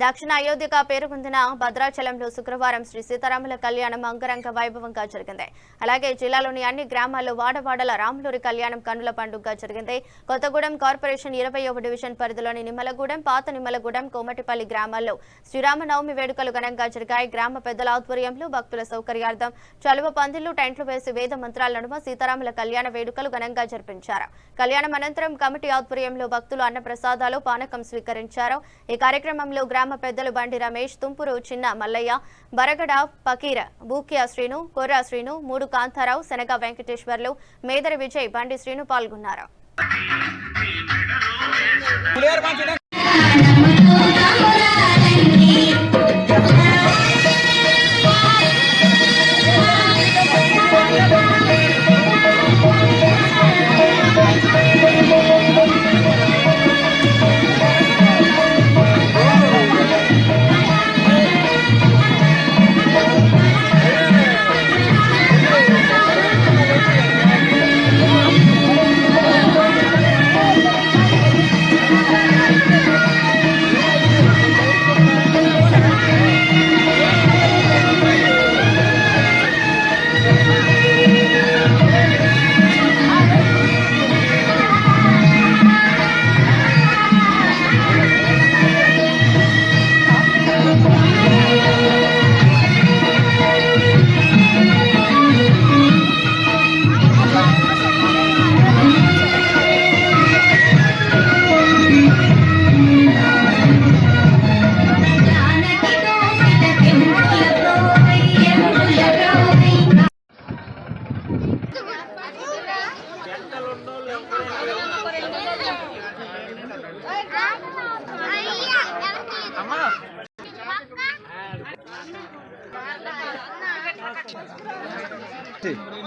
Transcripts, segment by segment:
దక్షిణ అయోధ్యగా పేరు పొందిన భద్రాచలంలో శుక్రవారం శ్రీ సీతారాముల కళ్యాణం అంగరంగ వైభవంగా జరిగింది. అలాగే జిల్లాలోని అన్ని గ్రామాల్లో వాడవాడల రాములూరి కళ్యాణం కన్నుల పండుగగా జరిగింది. కొత్తగూడెం కార్పొరేషన్ 21వ డివిజన్ పరిధిలోని నిమ్మలగూడెం, పాత నిమ్మలగూడెం, కోమటిపల్లి గ్రామాల్లో శ్రీరామనవమి వేడుకలు ఘనంగా జరిగాయి. గ్రామ పెద్దల ఆధ్వర్యంలో భక్తుల సౌకర్యార్థం చలువ పందిళ్లు, టెంట్లు వేసి వేద మంత్రాల నడుమ సీతారాముల కళ్యాణ వేడుకలు ఘనంగా జరిపించారు. కళ్యాణం అనంతరం కమిటీ ఆధ్వర్యంలో భక్తులు అన్నప్రసాదాలు, పానకం స్వీకరించారు. ఈ కార్యక్రమంలో గ్రామ పెద్దలు బండి రమేష్, తుంపురు చిన్న మల్లయ్య, బరగడ పకీర, బూక్యా శ్రీను, కొర్రా శ్రీను, మూడు కాంతారావు, శనగ వెంకటేశ్వర్లు, మేదరి విజయ్, బండి శ్రీను పాల్గొన్నారు.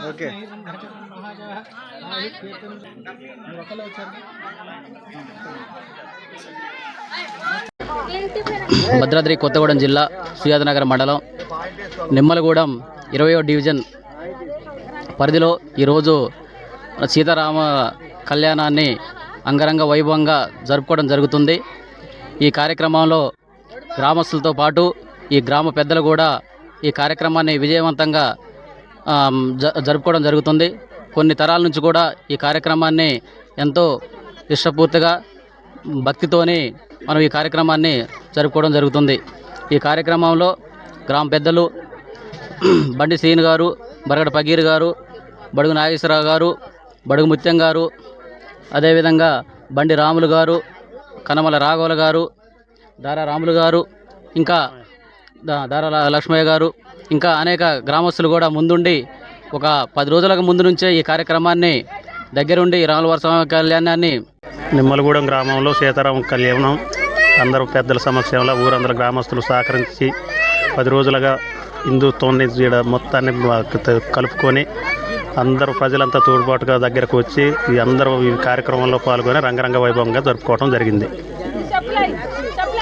ఓకే భద్రాద్రి కొత్తగూడెం జిల్లా సుజాతనగర్ మండలం నిమ్మలగూడెం 20వ డివిజన్ పరిధిలో ఈరోజు సీతారామ కళ్యాణాన్ని అంగరంగ వైభవంగా జరుపుకోవడం జరుగుతుంది. ఈ కార్యక్రమంలో గ్రామస్తులతో పాటు ఈ గ్రామ పెద్దలు కూడా ఈ కార్యక్రమాన్ని విజయవంతంగా జరుపుకోవడం జరుగుతుంది. కొన్ని తరాల నుంచి కూడా ఈ కార్యక్రమాన్ని ఎంతో ఇష్టపూర్తిగా భక్తితోని మనం ఈ కార్యక్రమాన్ని జరుపుకోవడం జరుగుతుంది. ఈ కార్యక్రమంలో గ్రామ పెద్దలు బండి శ్రీను గారు, బరగడ పగీర్ గారు, బడుగు నాగేశ్వరరావు గారు, బడుగు ముత్యం గారు, అదేవిధంగా బండి రాములు గారు, కనమల రాఘవుల గారు, దారా రాములు గారు, ఇంకా దారా లక్ష్మయ్య గారు, ఇంకా అనేక గ్రామస్తులు కూడా ముందుండి ఒక 10 రోజులకు ముందు నుంచే ఈ కార్యక్రమాన్ని దగ్గరుండి రాములవారి స్వామి కళ్యాణాన్ని నిమ్మలగూడెం గ్రామంలో సీతారామ కళ్యాణం అందరూ పెద్దల సమక్షంలో ఊరందరూ గ్రామస్తులు సహకరించి 10 రోజులుగా హిందుత్వాన్ని మొత్తాన్ని కలుపుకొని అందరూ ప్రజలంతా తోడ్పాటుగా దగ్గరకు వచ్చి అందరూ ఈ కార్యక్రమంలో పాల్గొని రంగరంగ వైభవంగా జరుపుకోవడం జరిగింది.